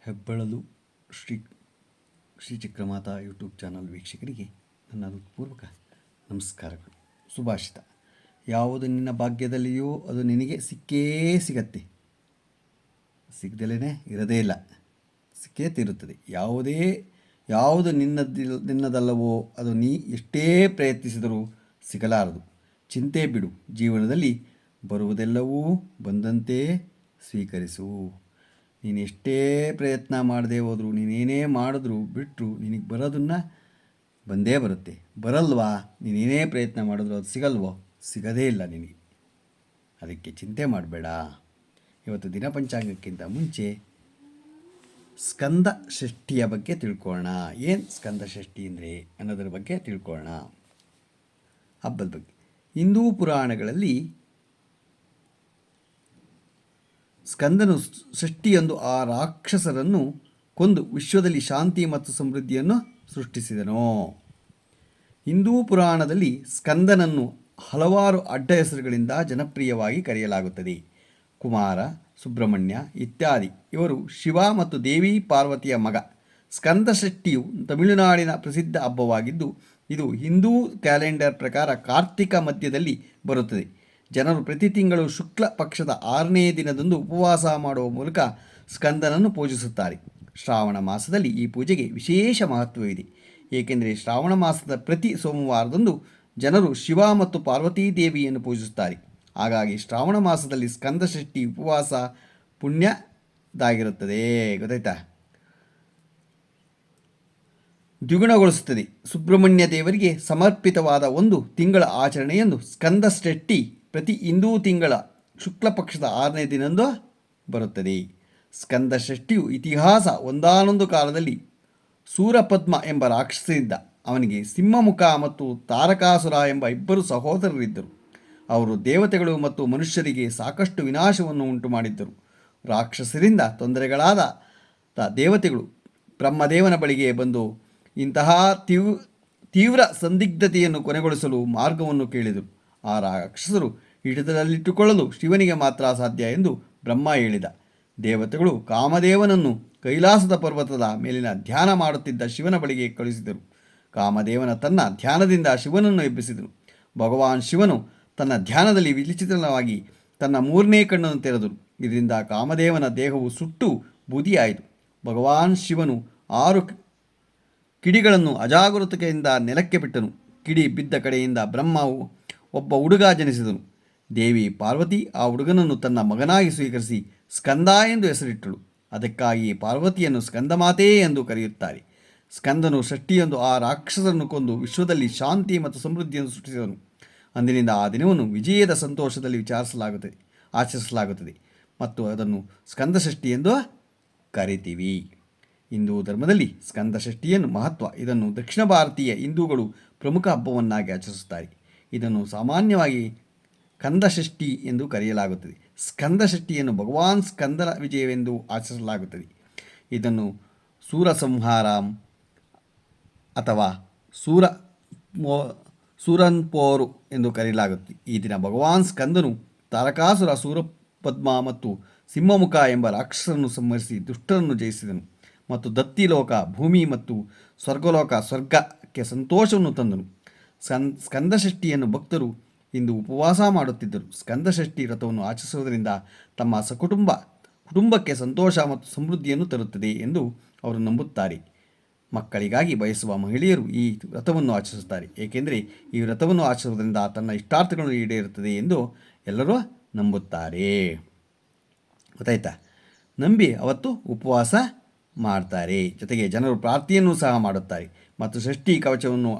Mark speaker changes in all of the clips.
Speaker 1: ಹೆಬ್ಬಳಲು Shri ಶ್ರೀಚಕ್ರಮಾತಾ YouTube channel ವೀಕ್ಷಕರಿಗೆ ನನ್ನ ಹೃತ್ಪೂರ್ವಕ ನಮಸ್ಕಾರಗಳು. ಸುಭಾಷಿತ: ಯಾವುದು ನಿನ್ನ ಭಾಗ್ಯದಲ್ಲಿಯೋ ಅದು ನಿನಗೆ ಸಿಕ್ಕೇ ಸಿಗತ್ತೆ. ಸಿಗದಲೇ ಇರದೇ ಇಲ್ಲ, ಸಿಕ್ಕೇ ತೀರುತ್ತದೆ. ಯಾವುದು ನಿನ್ನದಲ್ಲವೋ ಅದು ನೀ ಎಷ್ಟೇ ಪ್ರಯತ್ನಿಸಿದರೂ ಸಿಗಲಾರದು. ಚಿಂತೆ ಬಿಡು, ಜೀವನದಲ್ಲಿ ಬರುವುದೆಲ್ಲವೂ ಬಂದಂತೆ ಸ್ವೀಕರಿಸು. ನೀನು ಎಷ್ಟೇ ಪ್ರಯತ್ನ ಮಾಡದೆ ಹೋದರೂ, ನೀನೇನೇ ಮಾಡಿದ್ರು ಬಿಟ್ಟರು ನಿನಗೆ ಬರೋದನ್ನು ಬಂದೇ ಬರುತ್ತೆ. ಬರಲ್ವಾ, ನೀನೇನೇ ಪ್ರಯತ್ನ ಮಾಡಿದ್ರು ಅದು ಸಿಗಲ್ವೋ, ಸಿಗದೇ ಇಲ್ಲ ನಿನಗೆ. ಅದಕ್ಕೆ ಚಿಂತೆ ಮಾಡಬೇಡ. ಇವತ್ತು ದಿನಪಂಚಾಂಗಕ್ಕಿಂತ ಮುಂಚೆ ಸ್ಕಂದ ಷಷ್ಠಿಯ ಬಗ್ಗೆ ತಿಳ್ಕೊಳ್ಳೋಣ. ಏನು ಸ್ಕಂದ ಷಷ್ಠಿ ಅಂದರೆ ಅನ್ನೋದರ ಬಗ್ಗೆ ತಿಳ್ಕೊಳ್ಳೋಣ. ಹಬ್ಬದ ಬಗ್ಗೆ ಹಿಂದೂ ಪುರಾಣಗಳಲ್ಲಿ ಸ್ಕಂದನು ಷಷ್ಠಿಯಂದು ಆ ರಾಕ್ಷಸರನ್ನು ಕೊಂದು ವಿಶ್ವದಲ್ಲಿ ಶಾಂತಿ ಮತ್ತು ಸಮೃದ್ಧಿಯನ್ನು ಸೃಷ್ಟಿಸಿದನು. ಹಿಂದೂ ಪುರಾಣದಲ್ಲಿ ಸ್ಕಂದನನ್ನು ಹಲವಾರು ಅಡ್ಡ ಹೆಸರುಗಳಿಂದ ಜನಪ್ರಿಯವಾಗಿ ಕರೆಯಲಾಗುತ್ತದೆ. ಕುಮಾರ, ಸುಬ್ರಹ್ಮಣ್ಯ ಇತ್ಯಾದಿ. ಇವರು ಶಿವ ಮತ್ತು ದೇವಿ ಪಾರ್ವತಿಯ ಮಗ. ಸ್ಕಂದ ಷಷ್ಠಿಯು ತಮಿಳುನಾಡಿನ ಪ್ರಸಿದ್ಧ ಹಬ್ಬವಾಗಿದ್ದು, ಇದು ಹಿಂದೂ ಕ್ಯಾಲೆಂಡರ್ ಪ್ರಕಾರ ಕಾರ್ತಿಕ ಮಧ್ಯದಲ್ಲಿ ಬರುತ್ತದೆ. ಜನರು ಪ್ರತಿ ತಿಂಗಳು ಶುಕ್ಲ ಪಕ್ಷದ 6ನೇ ದಿನದಂದು ಉಪವಾಸ ಮಾಡುವ ಮೂಲಕ ಸ್ಕಂದನನ್ನು ಪೂಜಿಸುತ್ತಾರೆ. ಶ್ರಾವಣ ಮಾಸದಲ್ಲಿ ಈ ಪೂಜೆಗೆ ವಿಶೇಷ ಮಹತ್ವವಿದೆ. ಏಕೆಂದರೆ ಶ್ರಾವಣ ಮಾಸದ ಪ್ರತಿ ಸೋಮವಾರದಂದು ಜನರು ಶಿವ ಮತ್ತು ಪಾರ್ವತೀ ದೇವಿಯನ್ನು ಪೂಜಿಸುತ್ತಾರೆ. ಹಾಗಾಗಿ ಶ್ರಾವಣ ಮಾಸದಲ್ಲಿ ಸ್ಕಂದ ಷಷ್ಠಿ ಉಪವಾಸ ಪುಣ್ಯದಾಗಿರುತ್ತದೆ. ಗೊತ್ತಾಯ್ತಾ? ದ್ವಿಗುಣಗೊಳಿಸುತ್ತದೆ. ಸುಬ್ರಹ್ಮಣ್ಯ ದೇವರಿಗೆ ಸಮರ್ಪಿತವಾದ ಒಂದು ತಿಂಗಳ ಆಚರಣೆಯೆಂದು ಸ್ಕಂದ ಷಷ್ಠಿ ಪ್ರತಿ ಹಿಂದೂ ತಿಂಗಳ ಶುಕ್ಲ ಪಕ್ಷದ 6ನೇ ದಿನದಂದು ಬರುತ್ತದೆ. ಸ್ಕಂದ ಷಷ್ಠಿಯು ಇತಿಹಾಸ: ಒಂದಾನೊಂದು ಕಾಲದಲ್ಲಿ ಸೂರಪದ್ಮ ಎಂಬ ರಾಕ್ಷಸನಿದ್ದ. ಅವನಿಗೆ ಸಿಂಹಮುಖ ಮತ್ತು ತಾರಕಾಸುರ ಎಂಬ ಇಬ್ಬರು ಸಹೋದರರಿದ್ದರು. ಅವರು ದೇವತೆಗಳು ಮತ್ತು ಮನುಷ್ಯರಿಗೆ ಸಾಕಷ್ಟು ವಿನಾಶವನ್ನು ಉಂಟು ಮಾಡಿದ್ದರು. ರಾಕ್ಷಸರಿಂದ ತೊಂದರೆಗಳಾದ ದೇವತೆಗಳು ಬ್ರಹ್ಮದೇವನ ಬಳಿಗೆ ಬಂದು ಇಂತಹ ತೀವ್ರ ಸಂದಿಗ್ಧತೆಯನ್ನು ಕೊನೆಗೊಳಿಸಲು ಮಾರ್ಗವನ್ನು ಕೇಳಿದರು. ಆ ರಾಕ್ಷಸರು ಹಿಡಿತದಲ್ಲಿಟ್ಟುಕೊಳ್ಳಲು ಶಿವನಿಗೆ ಮಾತ್ರ ಸಾಧ್ಯ ಎಂದು ಬ್ರಹ್ಮ ಹೇಳಿದ. ದೇವತೆಗಳು ಕಾಮದೇವನನ್ನು ಕೈಲಾಸದ ಪರ್ವತದ ಮೇಲಿನ ಧ್ಯಾನ ಮಾಡುತ್ತಿದ್ದ ಶಿವನ ಬಳಿಗೆ ಕಳುಹಿಸಿದರು. ಕಾಮದೇವನ ತನ್ನ ಧ್ಯಾನದಿಂದ ಶಿವನನ್ನು ಎಬ್ಬಿಸಿದನು. ಭಗವಾನ್ ಶಿವನು ತನ್ನ ಧ್ಯಾನದಲ್ಲಿ ವಿಚಿತ್ರವಾಗಿ ತನ್ನ 3ನೇ ಕಣ್ಣನ್ನು ತೆರೆದರು. ಇದರಿಂದ ಕಾಮದೇವನ ದೇಹವು ಸುಟ್ಟು ಬೂದಿಯಾಯಿತು. ಭಗವಾನ್ ಶಿವನು 6 ಕಿಡಿಗಳನ್ನು ಅಜಾಗರೂಕತೆಯಿಂದ ನೆಲಕ್ಕೆ ಬಿಟ್ಟನು. ಕಿಡಿ ಬಿದ್ದ ಕಡೆಯಿಂದ ಬ್ರಹ್ಮವು ಒಬ್ಬ ಹುಡುಗ ಜನಿಸಿದನು. ದೇವಿ ಪಾರ್ವತಿ ಆ ಹುಡುಗನನ್ನು ತನ್ನ ಮಗನಾಗಿ ಸ್ವೀಕರಿಸಿ ಸ್ಕಂದ ಎಂದು ಹೆಸರಿಟ್ಟಳು. ಅದಕ್ಕಾಗಿ ಪಾರ್ವತಿಯನ್ನು ಸ್ಕಂದಮಾತೆ ಎಂದು ಕರೆಯುತ್ತಾರೆ. ಸ್ಕಂದನು ಷಷ್ಠಿಯಂದು ಆ ರಾಕ್ಷಸರನ್ನು ಕೊಂದು ವಿಶ್ವದಲ್ಲಿ ಶಾಂತಿ ಮತ್ತು ಸಮೃದ್ಧಿಯನ್ನು ಸೃಷ್ಟಿಸಿದನು. ಅಂದಿನಿಂದ ಆ ದಿನವನ್ನು ವಿಜಯದ ಸಂತೋಷದಲ್ಲಿ ಆಚರಿಸಲಾಗುತ್ತದೆ ಮತ್ತು ಅದನ್ನು ಸ್ಕಂದ ಷಷ್ಠಿ ಎಂದು ಕರಿತೀವಿ. ಹಿಂದೂ ಧರ್ಮದಲ್ಲಿ ಸ್ಕಂದ ಷಷ್ಠಿಯನ್ನು ಮಹತ್ವ. ಇದನ್ನು ದಕ್ಷಿಣ ಭಾರತೀಯ ಹಿಂದೂಗಳು ಪ್ರಮುಖ ಹಬ್ಬವನ್ನಾಗಿ ಆಚರಿಸುತ್ತಾರೆ. ಇದನ್ನು ಸಾಮಾನ್ಯವಾಗಿ ಕಂದ ಷಷ್ಠಿ ಎಂದು ಕರೆಯಲಾಗುತ್ತದೆ. ಸ್ಕಂದ ಷಷ್ಠಿಯನ್ನು ಭಗವಾನ್ ಸ್ಕಂದನ ವಿಜಯವೆಂದು ಆಚರಿಸಲಾಗುತ್ತದೆ. ಇದನ್ನು ಸೂರಸಂಹಾರ ಅಥವಾ ಸೂರನ್ಪೋರು ಎಂದು ಕರೆಯಲಾಗುತ್ತದೆ. ಈ ದಿನ ಭಗವಾನ್ ಸ್ಕಂದನು ತಾರಕಾಸುರ, ಸೂರಪದ್ಮ ಮತ್ತು ಸಿಂಹಮುಖ ಎಂಬ ರಾಕ್ಷಸರನ್ನು ಸಂಹರಿಸಿ ದುಷ್ಟರನ್ನು ಜಯಿಸಿದನು ಮತ್ತು ದತ್ತಿಲೋಕ, ಭೂಮಿ ಮತ್ತು ಸ್ವರ್ಗಕ್ಕೆ ಸಂತೋಷವನ್ನು ತಂದನು. ಸ್ಕಂದ ಷಷ್ಠಿಯನ್ನು ಭಕ್ತರು ಇಂದು ಉಪವಾಸ ಮಾಡುತ್ತಿದ್ದರು. ಸ್ಕಂದ ಷಷ್ಠಿ ವ್ರತವನ್ನು ಆಚರಿಸುವುದರಿಂದ ತಮ್ಮ ಕುಟುಂಬಕ್ಕೆ ಸಂತೋಷ ಮತ್ತು ಸಮೃದ್ಧಿಯನ್ನು ತರುತ್ತದೆ ಎಂದು ಅವರು ನಂಬುತ್ತಾರೆ. ಮಕ್ಕಳಿಗಾಗಿ ಬಯಸುವ ಮಹಿಳೆಯರು ಈ ವ್ರತವನ್ನು ಆಚರಿಸುತ್ತಾರೆ. ಏಕೆಂದರೆ ಈ ವ್ರತವನ್ನು ಆಚರಿಸುವುದರಿಂದ ತನ್ನ ಇಷ್ಟಾರ್ಥಗಳನ್ನು ಈಡೇರುತ್ತದೆ ಎಂದು ಎಲ್ಲರೂ ನಂಬುತ್ತಾರೆ. ಗೊತ್ತಾಯ್ತಾ? ನಂಬಿ ಅವತ್ತು ಉಪವಾಸ ಮಾಡ್ತಾರೆ. ಜೊತೆಗೆ ಜನರು ಪ್ರಾರ್ಥನೆಯನ್ನು ಸಹ ಮಾಡುತ್ತಾರೆ ಮತ್ತು ಷಷ್ಠಿ ಕವಚವನ್ನು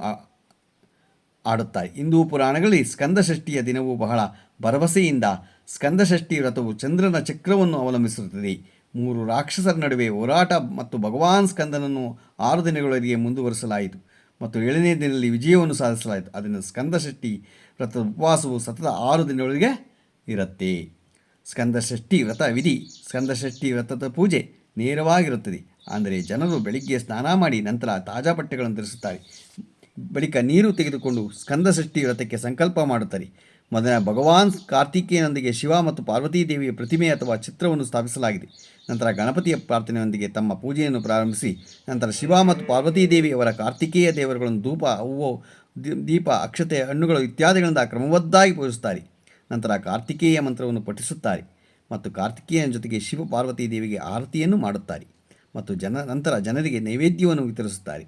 Speaker 1: ಆಡುತ್ತಾರೆ. ಹಿಂದೂ ಪುರಾಣಗಳಲ್ಲಿ ಸ್ಕಂದ ಷಷ್ಠಿಯ ದಿನವೂ ಬಹಳ ಭರವಸೆಯಿಂದ ಸ್ಕಂದ ಷಷ್ಠಿ ವ್ರತವು ಚಂದ್ರನ ಚಕ್ರವನ್ನು ಅವಲಂಬಿಸಿರುತ್ತದೆ. 3 ರಾಕ್ಷಸರ ನಡುವೆ ಹೋರಾಟ ಮತ್ತು ಭಗವಾನ್ ಸ್ಕಂದನನ್ನು 6 ದಿನಗಳವರೆಗೆ ಮುಂದುವರಿಸಲಾಯಿತು ಮತ್ತು 7ನೇ ದಿನದಲ್ಲಿ ವಿಜಯವನ್ನು ಸಾಧಿಸಲಾಯಿತು. ಅದರಿಂದ ಸ್ಕಂದ ಷಷ್ಠಿ ವ್ರತದ ಉಪವಾಸವು ಸತತ 6 ದಿನಗಳಿಗೆ ಇರುತ್ತೆ. ಸ್ಕಂದ ಷಷ್ಠಿ ವ್ರತ ವಿಧಿ: ಸ್ಕಂದ ಷಷ್ಠಿ ವ್ರತದ ಪೂಜೆ ನೇರವಾಗಿರುತ್ತದೆ. ಅಂದರೆ ಜನರು ಬೆಳಿಗ್ಗೆ ಸ್ನಾನ ಮಾಡಿ ನಂತರ ತಾಜಾ ಬಟ್ಟೆಗಳನ್ನು ಧರಿಸುತ್ತಾರೆ. ಬಳಿಕ ನೀರು ತೆಗೆದುಕೊಂಡು ಸ್ಕಂದ ಷಷ್ಠಿ ವ್ರತಕ್ಕೆ ಸಂಕಲ್ಪ ಮಾಡುತ್ತಾರೆ. ಮೊದಲ ಭಗವಾನ್ ಕಾರ್ತಿಕೇಯನೊಂದಿಗೆ ಶಿವ ಮತ್ತು ಪಾರ್ವತೀ ದೇವಿಯ ಪ್ರತಿಮೆ ಅಥವಾ ಚಿತ್ರವನ್ನು ಸ್ಥಾಪಿಸಲಾಗಿದೆ. ನಂತರ ಗಣಪತಿಯ ಪ್ರಾರ್ಥನೆಯೊಂದಿಗೆ ತಮ್ಮ ಪೂಜೆಯನ್ನು ಪ್ರಾರಂಭಿಸಿ ನಂತರ ಶಿವ ಮತ್ತು ಪಾರ್ವತೀ ದೇವಿಯವರ ಕಾರ್ತಿಕೇಯ ದೇವರುಗಳನ್ನು ಧೂಪ, ಹೂವು, ದೀಪ, ಅಕ್ಷತೆ, ಹಣ್ಣುಗಳು ಇತ್ಯಾದಿಗಳಿಂದ ಕ್ರಮಬದ್ಧವಾಗಿ ಪೂಜಿಸುತ್ತಾರೆ. ನಂತರ ಕಾರ್ತಿಕೇಯ ಮಂತ್ರವನ್ನು ಪಠಿಸುತ್ತಾರೆ ಮತ್ತು ಕಾರ್ತಿಕೇಯನ ಜೊತೆಗೆ ಶಿವ ಪಾರ್ವತೀ ದೇವಿಗೆ ಆರತಿಯನ್ನು ಮಾಡುತ್ತಾರೆ ಮತ್ತು ನಂತರ ಜನರಿಗೆ ನೈವೇದ್ಯವನ್ನು ವಿತರಿಸುತ್ತಾರೆ.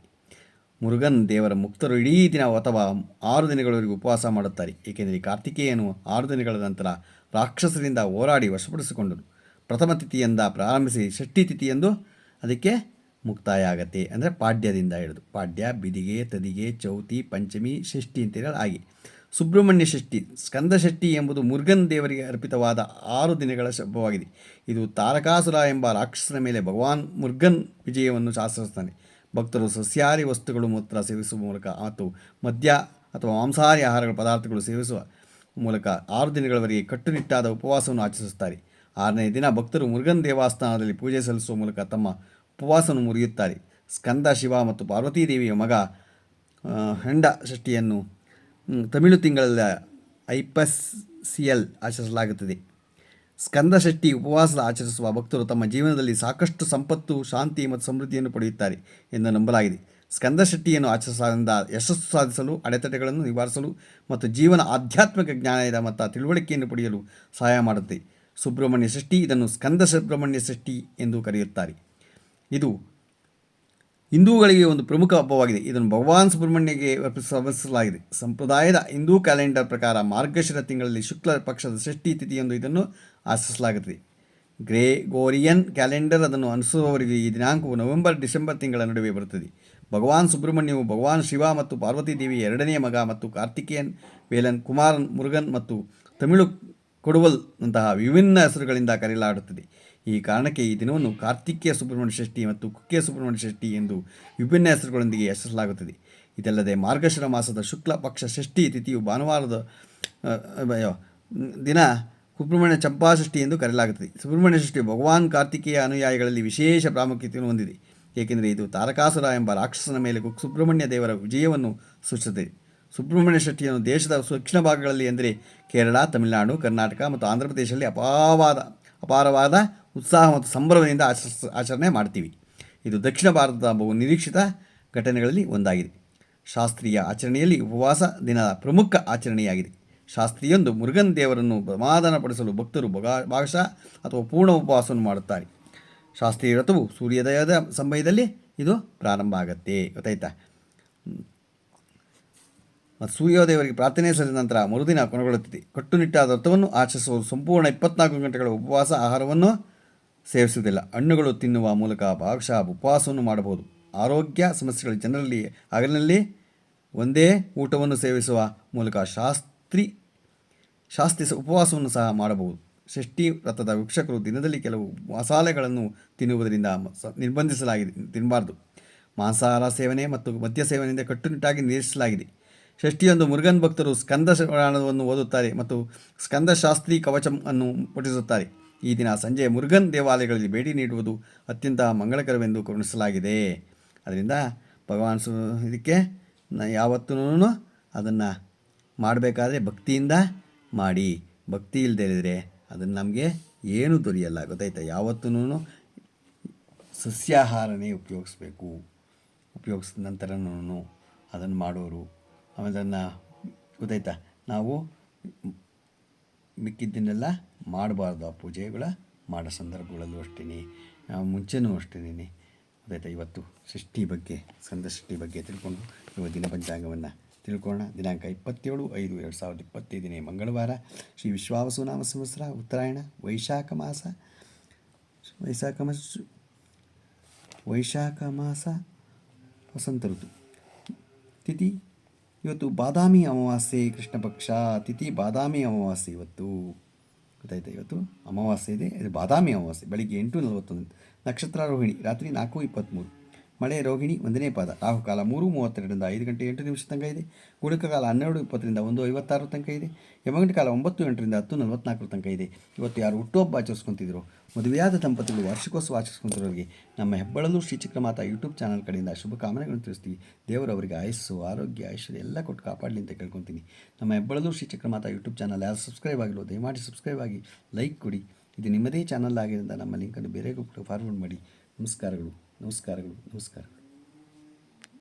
Speaker 1: ಮುರುಗನ್ ದೇವರ ಮುಕ್ತರು ಇಡೀ ದಿನ ಅಥವಾ 6 ದಿನಗಳವರೆಗೆ ಉಪವಾಸ ಮಾಡುತ್ತಾರೆ, ಏಕೆಂದರೆ ಕಾರ್ತಿಕೇಯನು 6 ದಿನಗಳ ನಂತರ ರಾಕ್ಷಸರಿಂದ ಹೋರಾಡಿ ವಶಪಡಿಸಿಕೊಂಡನು. ಪ್ರಥಮ ತಿಥಿಯಿಂದ ಪ್ರಾರಂಭಿಸಿ ಷಷ್ಠಿ ತಿಥಿಯೆಂದು ಅದಕ್ಕೆ ಮುಕ್ತಾಯ ಆಗತ್ತೆ. ಅಂದರೆ ಪಾಡ್ಯದಿಂದ ಹಿಡಿದು ಪಾಡ್ಯ, ಬಿದಿಗೆ, ತದಿಗೆ, ಚೌತಿ, ಪಂಚಮಿ, ಷಷ್ಠಿ ಅಂತೇಳಿ ಹಾಗೆ. ಸುಬ್ರಹ್ಮಣ್ಯ ಷಷ್ಠಿ, ಸ್ಕಂದ ಷಷ್ಠಿ ಎಂಬುದು ಮುರುಗನ್ ದೇವರಿಗೆ ಅರ್ಪಿತವಾದ 6 ದಿನಗಳ ಹಬ್ಬವಾಗಿದೆ. ಇದು ತಾರಕಾಸುರ ಎಂಬ ರಾಕ್ಷಸನ ಮೇಲೆ ಭಗವಾನ್ ಮುರುಗನ್ ವಿಜಯವನ್ನು ಆಚರಿಸುತ್ತಾನೆ. ಭಕ್ತರು ಸಸ್ಯಾಹಾರಿ ವಸ್ತುಗಳು ಮೂತ್ರ ಸೇವಿಸುವ ಮೂಲಕ ಮತ್ತು ಮದ್ಯ ಅಥವಾ ಮಾಂಸಾಹಾರಿ ಆಹಾರಗಳ ಪದಾರ್ಥಗಳು ಸೇವಿಸುವ ಮೂಲಕ 6 ದಿನಗಳವರೆಗೆ ಕಟ್ಟುನಿಟ್ಟಾದ ಉಪವಾಸವನ್ನು ಆಚರಿಸುತ್ತಾರೆ. 6ನೇ ದಿನ ಭಕ್ತರು ಮುರುಗನ್ ದೇವಸ್ಥಾನದಲ್ಲಿ ಪೂಜೆ ಸಲ್ಲಿಸುವ ಮೂಲಕ ತಮ್ಮ ಉಪವಾಸವನ್ನು ಮುರಿಯುತ್ತಾರೆ. ಸ್ಕಂದ, ಶಿವ ಮತ್ತು ಪಾರ್ವತೀ ದೇವಿಯ ಮಗ ಹೆಂಡ ಷಷ್ಠಿಯನ್ನು ತಮಿಳು ತಿಂಗಳ ಐಪಸಿಯಲ್ ಆಚರಿಸಲಾಗುತ್ತದೆ. ಸ್ಕಂದ ಷಷ್ಠಿ ಉಪವಾಸ ಆಚರಿಸುವ ಭಕ್ತರು ತಮ್ಮ ಜೀವನದಲ್ಲಿ ಸಾಕಷ್ಟು ಸಂಪತ್ತು, ಶಾಂತಿ ಮತ್ತು ಸಮೃದ್ಧಿಯನ್ನು ಪಡೆಯುತ್ತಾರೆ ಎಂದು ನಂಬಲಾಗಿದೆ. ಸ್ಕಂದ ಷಷ್ಠಿಯನ್ನು ಆಚರಿಸುವುದರಿಂದ ಯಶಸ್ಸು ಸಾಧಿಸಲು, ಅಡೆತಡೆಗಳನ್ನು ನಿವಾರಿಸಲು ಮತ್ತು ಜೀವನ ಆಧ್ಯಾತ್ಮಿಕ ಜ್ಞಾನದ ಮತ್ತು ತಿಳುವಳಿಕೆಯನ್ನು ಪಡೆಯಲು ಸಹಾಯ ಮಾಡುತ್ತದೆ. ಸುಬ್ರಹ್ಮಣ್ಯ ಷಷ್ಠಿ, ಇದನ್ನು ಸ್ಕಂದ ಸುಬ್ರಹ್ಮಣ್ಯ ಷಷ್ಠಿ ಎಂದು ಕರೆಯುತ್ತಾರೆ. ಇದು ಹಿಂದೂಗಳಿಗೆ ಒಂದು ಪ್ರಮುಖ ಹಬ್ಬವಾಗಿದೆ. ಇದನ್ನು ಭಗವಾನ್ ಸುಬ್ರಹ್ಮಣ್ಯಗೆ ಸಮರ್ಪಿಸಲಾಗಿದೆ. ಸಂಪ್ರದಾಯದ ಹಿಂದೂ ಕ್ಯಾಲೆಂಡರ್ ಪ್ರಕಾರ ಮಾರ್ಗಶಿರ ತಿಂಗಳಲ್ಲಿ ಶುಕ್ಲ ಪಕ್ಷದ ಷಷ್ಠಿ ತಿಥಿಯಂದು ಇದನ್ನು ಆಚರಿಸಲಾಗುತ್ತದೆ. ಗ್ರೆಗೋರಿಯನ್ ಕ್ಯಾಲೆಂಡರ್ ಅದನ್ನು ಅನುಸರಿಸುವವರಿಗೆ ಈ ದಿನಾಂಕವು ನವೆಂಬರ್-ಡಿಸೆಂಬರ್ ತಿಂಗಳ ನಡುವೆ ಬರುತ್ತದೆ. ಭಗವಾನ್ ಸುಬ್ರಹ್ಮಣ್ಯವು ಭಗವಾನ್ ಶಿವ ಮತ್ತು ಪಾರ್ವತಿ ದೇವಿಯ 2ನೇ ಮಗ ಮತ್ತು ಕಾರ್ತಿಕೇಯನ್, ವೇಲನ್, ಕುಮಾರನ್, ಮುರುಗನ್ ಮತ್ತು ತಮಿಳು ಕೊಡುವಲ್ ನಂತಹ ವಿಭಿನ್ನ ಹೆಸರುಗಳಿಂದ ಕರೆಯಲಾಗುತ್ತದೆ. ಈ ಕಾರಣಕ್ಕೆ ಈ ದಿನವನ್ನು ಕಾರ್ತಿಕೇಯ ಸುಬ್ರಹ್ಮಣ್ಯ ಷಷ್ಠಿ ಮತ್ತು ಕುಕ್ಕೆ ಸುಬ್ರಹ್ಮಣ್ಯ ಷಷ್ಠಿ ಎಂದು ವಿಭಿನ್ನ ಹೆಸರುಗಳೊಂದಿಗೆ ಆಚರಿಸಲಾಗುತ್ತದೆ. ಇದಲ್ಲದೆ ಮಾರ್ಗಶಿರ ಮಾಸದ ಶುಕ್ಲ ಪಕ್ಷ ಷಷ್ಠಿ ತಿಥಿಯು ಭಾನುವಾರದ ದಿನ ಸುಬ್ರಹ್ಮಣ್ಯ ಚಂಪಾಷಷ್ಠಿ ಎಂದು ಕರೆಯಲಾಗುತ್ತದೆ. ಸುಬ್ರಹ್ಮಣ್ಯ ಷಷ್ಠಿ ಭಗವಾನ್ ಕಾರ್ತಿಕೇಯ ಅನುಯಾಯಿಗಳಲ್ಲಿ ವಿಶೇಷ ಪ್ರಾಮುಖ್ಯತೆಯನ್ನು ಹೊಂದಿದೆ, ಏಕೆಂದರೆ ಇದು ತಾರಕಾಸುರ ಎಂಬ ರಾಕ್ಷಸನ ಮೇಲೆ ಸುಬ್ರಹ್ಮಣ್ಯ ದೇವರ ವಿಜಯವನ್ನು ಸೂಚಿಸುತ್ತದೆ. ಸುಬ್ರಹ್ಮಣ್ಯ ಷಷ್ಠಿಯನ್ನು ದೇಶದ ದಕ್ಷಿಣ ಭಾಗಗಳಲ್ಲಿ ಎಂದರೆ ಕೇರಳ, ತಮಿಳುನಾಡು, ಕರ್ನಾಟಕ ಮತ್ತು ಆಂಧ್ರ ಪ್ರದೇಶದಲ್ಲಿ ಅಪಾರವಾದ ಉತ್ಸಾಹ ಮತ್ತು ಸಂಭ್ರಮದಿಂದ ಆಚರಣೆ ಮಾಡ್ತೀವಿ. ಇದು ದಕ್ಷಿಣ ಭಾರತದ ಬಹು ನಿರೀಕ್ಷಿತ ಘಟನೆಗಳಲ್ಲಿ ಒಂದಾಗಿದೆ. ಶಾಸ್ತ್ರೀಯ ಆಚರಣೆಯಲ್ಲಿ ಉಪವಾಸ ದಿನದ ಪ್ರಮುಖ ಆಚರಣೆಯಾಗಿದೆ. ಶಾಸ್ತ್ರೀಯೊಂದು ಮುರುಗನ್ ದೇವರನ್ನು ಸಮಾಧಾನಪಡಿಸಲು ಭಕ್ತರು ಭಾಗಶಃ ಅಥವಾ ಪೂರ್ಣ ಉಪವಾಸವನ್ನು ಮಾಡುತ್ತಾರೆ. ಶಾಸ್ತ್ರೀಯ ವ್ರತವು ಸೂರ್ಯೋದಯದ ಸಮಯದಲ್ಲಿ ಇದು ಪ್ರಾರಂಭ ಆಗುತ್ತೆ, ಗೊತ್ತಾಯ್ತಾ? ಮತ್ತು ಸೂರ್ಯೋದಯವರಿಗೆ ಪ್ರಾರ್ಥನೆ ಸಲ್ಲಿಸಿದ ನಂತರ ಮರುದಿನ ಕೊನೆಗೊಳ್ಳುತ್ತದೆ. ಕಟ್ಟುನಿಟ್ಟಾದ ವ್ರತವನ್ನು ಆಚರಿಸುವುದು ಸಂಪೂರ್ಣ 24 ಗಂಟೆಗಳ ಉಪವಾಸ, ಆಹಾರವನ್ನು ಸೇವಿಸುವುದಿಲ್ಲ. ಹಣ್ಣುಗಳು ತಿನ್ನುವ ಮೂಲಕ ಭಾಗಶಃ ಉಪವಾಸವನ್ನು ಮಾಡಬಹುದು. ಆರೋಗ್ಯ ಸಮಸ್ಯೆಗಳ ಜನರಲ್ಲಿ ಹಗಲಿನಲ್ಲಿ ಒಂದೇ ಊಟವನ್ನು ಸೇವಿಸುವ ಮೂಲಕ ಶಾಸ್ತ್ರೀಯ ಉಪವಾಸವನ್ನು ಸಹ ಮಾಡಬಹುದು. ಷಷ್ಠಿ ವ್ರತದ ವೀಕ್ಷಕರು ದಿನದಲ್ಲಿ ಕೆಲವು ಮಸಾಲೆಗಳನ್ನು ತಿನ್ನುವುದರಿಂದ ತಿನ್ನಬಾರದು. ಮಾಂಸಾಹಾರ ಸೇವನೆ ಮತ್ತು ಮದ್ಯ ಸೇವನೆಯಿಂದ ಕಟ್ಟುನಿಟ್ಟಾಗಿ ನಿಷೇಧಿಸಲಾಗಿದೆ. ಷಷ್ಠಿಯೊಂದು ಮುರುಗನ್ ಭಕ್ತರು ಸ್ಕಂದ ಪುರಾಣವನ್ನು ಓದುತ್ತಾರೆ ಮತ್ತು ಸ್ಕಂದ ಶಾಸ್ತ್ರಿ ಕವಚಂ ಅನ್ನು ಪಠಿಸುತ್ತಾರೆ. ಈ ದಿನ ಸಂಜೆ ಮುರುಗನ್ ದೇವಾಲಯಗಳಲ್ಲಿ ಭೇಟಿ ನೀಡುವುದು ಅತ್ಯಂತ ಮಂಗಳಕರವೆಂದು ಗಮನಿಸಲಾಗಿದೆ. ಅದರಿಂದ ಭಗವಾನ್ ಇದಕ್ಕೆ ಯಾವತ್ತೂ ಅದನ್ನು ಮಾಡಬೇಕಾದ್ರೆ ಭಕ್ತಿಯಿಂದ ಮಾಡಿ. ಭಕ್ತಿ ಇಲ್ಲದೆ ಅದನ್ನು ನಮಗೆ ಏನೂ ದೊರೆಯಲ್ಲ, ಗೊತ್ತಾಯ್ತಾ? ಯಾವತ್ತೂ ಸಸ್ಯಾಹಾರನೇ ಉಪಯೋಗಿಸಿದ ನಂತರನೂ ಅದನ್ನು ಮಾಡೋರು ಅದನ್ನು, ಗೊತ್ತಾಯ್ತಾ? ನಾವು ಮಿಕ್ಕಿದ್ದನ್ನೆಲ್ಲ ಮಾಡಬಾರ್ದು. ಆ ಪೂಜೆಗಳ ಮಾಡೋ ಸಂದರ್ಭಗಳಲ್ಲೂ ಅಷ್ಟೇ, ಮುಂಚೆನೂ ಅಷ್ಟೇ, ಗೊತ್ತಾಯ್ತಾ? ಇವತ್ತು ಷಷ್ಠಿ ಬಗ್ಗೆ, ಸ್ಕಂದ ಷಷ್ಠಿ ಬಗ್ಗೆ ತಿಳ್ಕೊಂಡು ದಿನ ಪಂಚಾಂಗವನ್ನು ತಿಳ್ಕೊಳ್ಳೋಣ. ದಿನಾಂಕ 27/5/2025 ಮಂಗಳವಾರ, ಶ್ರೀ ವಿಶ್ವಾವಸು ನಾಮ ಸಂವತ್ಸರ, ಉತ್ತರಾಯಣ, ವೈಶಾಖ ಮಾಸ ವಸಂತ ಋತು. ತಿಥಿ ಇವತ್ತು ಬಾದಾಮಿ ಅಮಾವಾಸ್ಯೆ, ಕೃಷ್ಣ ಪಕ್ಷ ತಿಥಿ ಬಾದಾಮಿ ಅಮಾವಾಸ್ಯೆ ಇವತ್ತು, ಗೊತ್ತಾಯ್ತಾ? ಇವತ್ತು ಅಮಾವಾಸ್ಯೆ ಇದೆ, ಇದು ಬಾದಾಮಿ ಅಮಾವಾಸ್ಯೆ. ಬೆಳಿಗ್ಗೆ 8:41. ನಕ್ಷತ್ರ ರೋಹಿಣಿ, ರಾತ್ರಿ 4:23. ಮಳೆ ರೋಹಿಣಿ 1ನೇ ಪಾದ. ರಾಹುಕಾಲ 3:32ರಿಂದ 5 ಗಂಟೆ 8 ನಿಮಿಷ ತನಕ ಇದೆ. ಗುಳಿಕ ಕಾಲ 12:20ರಿಂದ 1:56 ತನಕ ಇದೆ. ಯಮಗಂಟ ಕಾಲ 9:08ರಿಂದ 10:44 ತನಕ ಇದೆ. ಇವತ್ತು ಯಾರು ಹುಟ್ಟುಹಬ್ಬ ಆಚರಿಸ್ಕೊತಿದ್ರು, ಮದುವೆಯಾದ ದಂಪತಿಗಳು ವಾರ್ಷಿಕೋತ್ಸವ ಆಚರಿಸ್ಕೊಂತಿರೋರಿಗೆ ನಮ್ಮ ಹೆಬ್ಬಳಲು ಶ್ರೀಚಕ್ರಮಾತಾ ಯೂಟ್ಯೂಬ್ ಚಾನಲ್ ಕಡೆಯಿಂದ ಶುಭ ಕಾಮನೆಗಳನ್ನು ತಿಳಿಸ್ತೀವಿ. ದೇವರು ಅವರಿಗೆ ಆಯಸ್ಸು, ಆರೋಗ್ಯ, ಐಶ್ವರ್ಯ ಎಲ್ಲ ಕೊಟ್ಟು ಕಾಪಾಡಲಿ ಅಂತ ಕೇಳ್ಕೊತೀನಿ. ನಮ್ಮ ಹೆಬ್ಬಳಲು ಶ್ರೀಚಕ್ರಮಾತಾ ಯೂಟ್ಯೂಬ್ ಚಾನಲ್ ಯಾರು ಸಬ್ಸ್ಕ್ರೈಬ್ ಆಗಿಲ್ಲ ದಯಮಾಡಿ ಸಬ್ಸ್ಕ್ರೈಬ್ ಆಗಿ ಲೈಕ್ ಕೊಡಿ. ಇದು ನಿಮ್ಮದೇ ಚಾನಲ್ ಆಗಿದ್ದರಿಂದ ನಮ್ಮ ಲಿಂಕನ್ನು ಬೇರೆಗೂ ಕೂಡ ಫಾರ್ವರ್ಡ್ ಮಾಡಿ. ನಮಸ್ಕಾರಗಳು, ನಮಸ್ಕಾರಗಳು, ನಮಸ್ಕಾರಗಳು.